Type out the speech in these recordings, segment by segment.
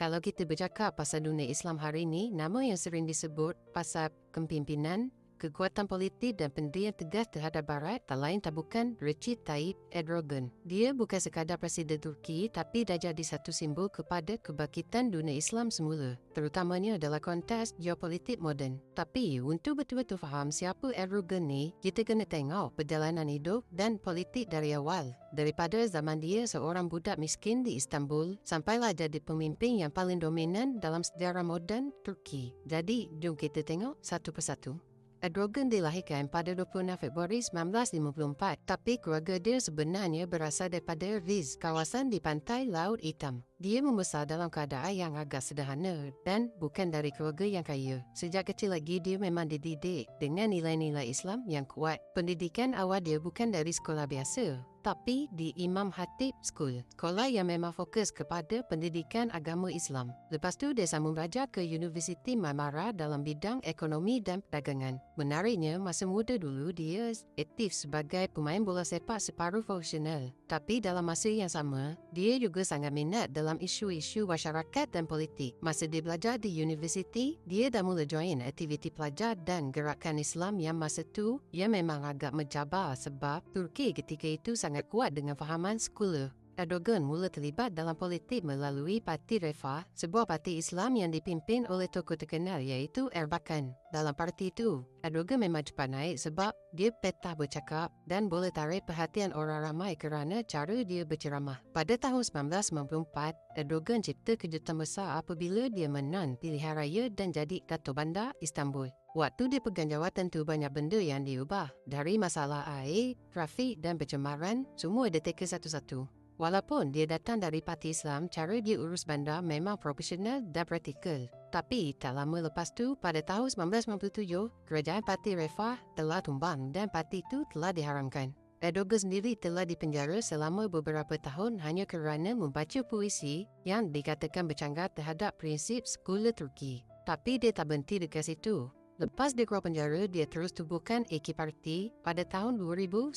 Kalau kita bercakap pasal dunia Islam hari ini, nama yang sering disebut pasal kepimpinan, kekuatan politik dan pendirian tegas terhadap Barat tak lain tak bukan Recep Tayyip Erdogan. Dia bukan sekadar Presiden Turki tapi dah jadi satu simbol kepada kebangkitan dunia Islam semula, terutamanya dalam konteks geopolitik moden. Tapi untuk betul-betul faham siapa Erdogan ni, kita kena tengok perjalanan hidup dan politik dari awal. Daripada zaman dia seorang budak miskin di Istanbul, sampailah jadi pemimpin yang paling dominan dalam sejarah moden Turki. Jadi, jom kita tengok satu persatu. Erdogan dilahirkan pada 26 Februari 1954, tapi keluarga dia sebenarnya berasal daripada Rize, kawasan di pantai Laut Hitam. Dia membesar dalam keadaan yang agak sederhana dan bukan dari keluarga yang kaya. Sejak kecil lagi dia memang dididik dengan nilai-nilai Islam yang kuat. Pendidikan awal dia bukan dari sekolah biasa, tapi di Imam Khatib School, sekolah yang memang fokus kepada pendidikan agama Islam. Lepas tu dia sambung belajar ke Universiti Marmara dalam bidang ekonomi dan perdagangan. Menariknya, masa muda dulu dia aktif sebagai pemain bola sepak separuh profesional. Tapi dalam masa yang sama, dia juga sangat minat dalam isu-isu masyarakat dan politik. Masa dia belajar di universiti, dia dah mula join aktiviti pelajar dan gerakan Islam yang masa tu ia memang agak mencabar sebab Turki ketika itu sangat kuat dengan fahaman sekular. Erdogan mula terlibat dalam politik melalui Parti Refah, sebuah parti Islam yang dipimpin oleh tokoh terkenal iaitu Erbakan. Dalam parti itu, Erdogan memang cepat naik sebab dia petah bercakap dan boleh tarik perhatian orang ramai kerana cara dia berceramah. Pada tahun 1994, Erdogan cipta kejutan besar apabila dia menang pilihan raya dan jadi Datuk Bandar Istanbul. Waktu dia pegang jawatan tu banyak benda yang diubah. Dari masalah air, trafik dan pencemaran, semua dia teka satu-satu. Walaupun dia datang dari parti Islam, cara dia urus bandar memang profesional dan praktikal. Tapi tak lama lepas tu, pada tahun 1997, kerajaan Parti Refah telah tumbang dan parti itu telah diharamkan. Erdogan sendiri telah dipenjara selama beberapa tahun hanya kerana membaca puisi yang dikatakan bercanggah terhadap prinsip sekular Turki. Tapi dia tak berhenti dekat situ. Lepas dia keluar penjara, dia terus tubuhkan AK Parti pada tahun 2001.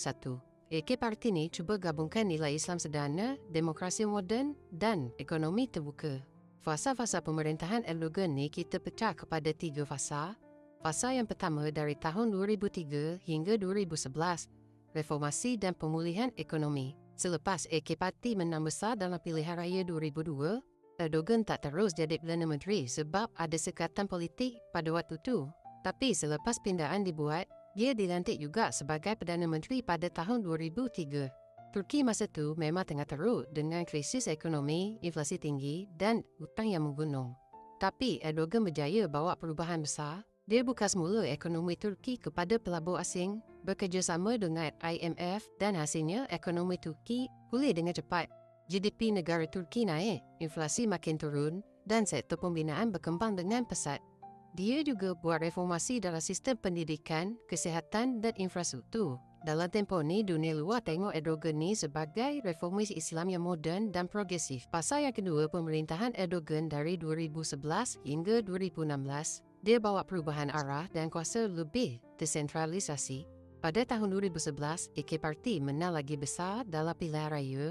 AK Parti ni cuba gabungkan nilai Islam sederhana, demokrasi moden dan ekonomi terbuka. Fasa-fasa pemerintahan Erdogan ni kita pecah kepada 3 fasa. Fasa yang pertama dari tahun 2003 hingga 2011, reformasi dan pemulihan ekonomi. Selepas AK Parti menang besar dalam pilihan raya 2002, Erdogan tak terus jadi Perdana Menteri sebab ada sekatan politik pada waktu tu. Tapi selepas pindaan dibuat, dia dilantik juga sebagai Perdana Menteri pada tahun 2003. Turki masa tu memang tengah teruk dengan krisis ekonomi, inflasi tinggi dan hutang yang menggunung. Tapi Erdogan berjaya bawa perubahan besar. Dia buka semula ekonomi Turki kepada pelabur asing, bekerjasama dengan IMF dan hasilnya ekonomi Turki pulih dengan cepat. GDP negara Turki naik, inflasi makin turun dan sektor pembinaan berkembang dengan pesat. Dia juga buat reformasi dalam sistem pendidikan, kesihatan dan infrastruktur. Dalam tempoh ni, dunia luar tengok Erdogan ni sebagai reformis Islam yang moden dan progresif. Fasa yang kedua pemerintahan Erdogan dari 2011 hingga 2016, dia bawa perubahan arah dan kuasa lebih desentralisasi. Pada tahun 2011, AK Parti menang lagi besar dalam pilihan raya.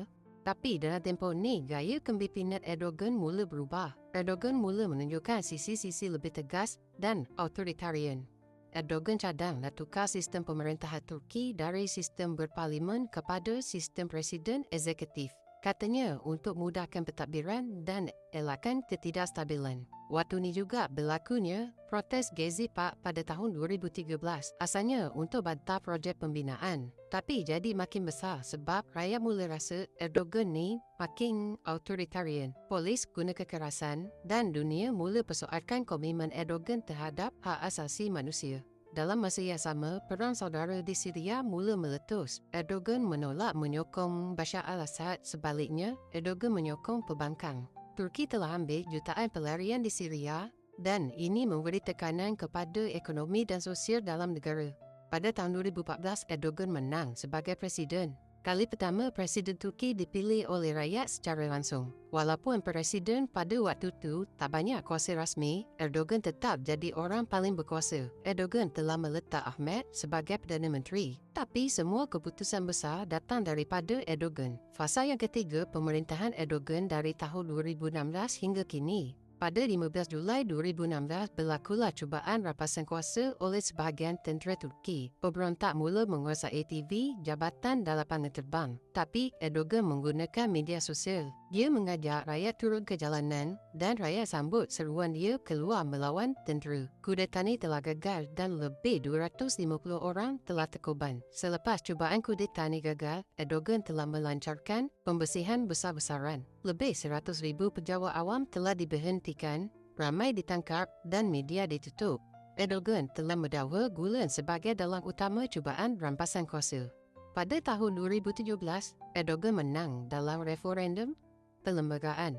Tapi dalam tempoh ni, gaya kepimpinan Erdogan mula berubah. Erdogan mula menunjukkan sisi-sisi lebih tegas dan authoritarian. Erdogan cadang nak tukar sistem pemerintahan Turki dari sistem berparlimen kepada sistem presiden eksekutif. Katanya untuk mudahkan pentadbiran dan elakkan ketidakstabilan. Waktu ni juga berlakunya protes Gezi Park pada tahun 2013. Asalnya untuk bantah projek pembinaan. Tapi jadi makin besar sebab rakyat mula rasa Erdogan ni makin authoritarian. Polis guna kekerasan dan dunia mula persoalkan komitmen Erdogan terhadap hak asasi manusia. Dalam masa yang sama, perang saudara di Syria mula meletus. Erdogan menolak menyokong Bashar al-Assad, sebaliknya Erdogan menyokong pembangkang. Turki telah ambil jutaan pelarian di Syria dan ini memberi tekanan kepada ekonomi dan sosial dalam negara. Pada tahun 2014, Erdogan menang sebagai presiden. Kali pertama Presiden Turki dipilih oleh rakyat secara langsung. Walaupun Presiden pada waktu itu tak banyak kuasa rasmi, Erdogan tetap jadi orang paling berkuasa. Erdogan telah meletak Ahmet sebagai Perdana Menteri. Tapi semua keputusan besar datang daripada Erdogan. Fasa yang ketiga pemerintahan Erdogan dari tahun 2016 hingga kini. Pada 15 Julai 2016 berlakulah cubaan rampasan kuasa oleh sebahagian tentera Turki. Pemberontak mula menguasai TV, jabatan dan lapangan terbang. Tapi Erdogan menggunakan media sosial. Dia mengajak rakyat turun ke jalanan dan rakyat sambut seruan dia keluar melawan tentera. Kudeta ini telah gagal dan lebih 250 orang telah terkorban. Selepas cubaan kudeta ini gagal, Erdogan telah melancarkan pembersihan besar-besaran. Lebih 100,000 pejabat awam telah diberhentikan, ramai ditangkap dan media ditutup. Erdogan telah mendakwa Gulen sebagai dalang utama cubaan rampasan kuasa. Pada tahun 2017, Erdogan menang dalam referendum perlembagaan.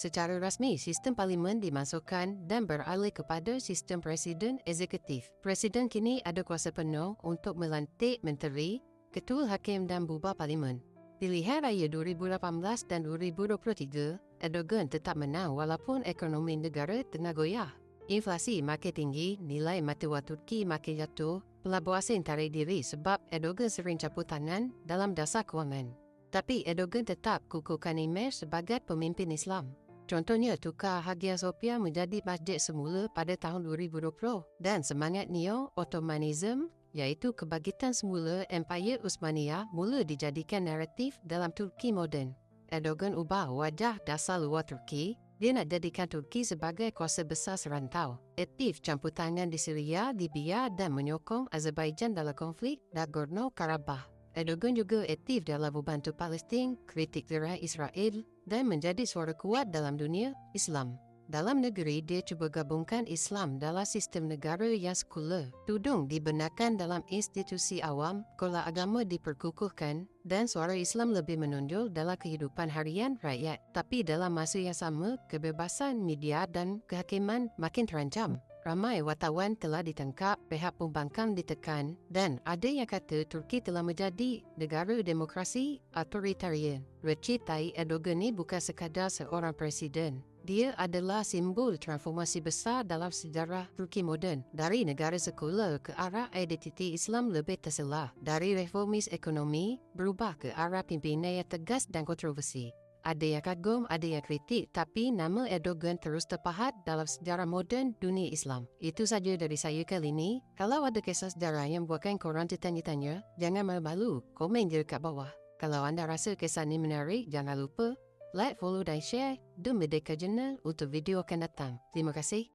Secara rasmi, sistem parlimen dimasukkan dan beralih kepada sistem presiden eksekutif. Presiden kini ada kuasa penuh untuk melantik menteri, ketua hakim dan bubar parlimen. Pilihan raya 2018 dan 2023, Erdogan tetap menang walaupun ekonomi negara tengah goyah. Inflasi makin tinggi, nilai mata wang Turki makin jatuh, pelabuhan asing tarik diri sebab Erdogan sering campur tangan dalam dasar kewangan. Tapi Erdogan tetap kukuhkan imej sebagai pemimpin Islam. Contohnya tukar Hagia Sophia menjadi masjid semula pada tahun 2020 dan semangat neo-Ottomanism iaitu kebangkitan semula Empayar Uthmaniyah mula dijadikan naratif dalam Turki moden. Erdogan ubah wajah dasar luar Turki. Dia nak jadikan Turki sebagai kuasa besar serantau. Aktif campur tangan di Syria, Libya dan menyokong Azerbaijan dalam konflik Nagorno-Karabakh. Erdogan juga aktif dalam membantu Palestin, kritik terhadap Israel dan menjadi suara kuat dalam dunia Islam. Dalam negeri, dia cuba gabungkan Islam dalam sistem negara yang sekular. Tudung dibenarkan dalam institusi awam, sekolah agama diperkukuhkan dan suara Islam lebih menonjol dalam kehidupan harian rakyat. Tapi dalam masa yang sama, kebebasan media dan kehakiman makin terancam. Ramai wartawan telah ditangkap, pihak pembangkang ditekan dan ada yang kata Turki telah menjadi negara demokrasi authoritarian. Recep Tayyip Erdogan ini bukan sekadar seorang presiden. Dia adalah simbol transformasi besar dalam sejarah Turki moden. Dari negara sekular ke arah identiti Islam lebih terselah. Dari reformis ekonomi berubah ke arah pimpinan yang tegas dan kontroversi. Ada yang kagum, ada yang kritik, tapi nama Erdogan terus terpahat dalam sejarah moden dunia Islam. Itu saja dari saya kali ini. Kalau ada kisah sejarah yang buatkan korang tertanya-tanya, jangan malu-malu, komen je kat bawah. Kalau anda rasa kisah ini menarik, jangan lupa like, follow dan share dan Merdeka Channel untuk video akan datang. Terima kasih.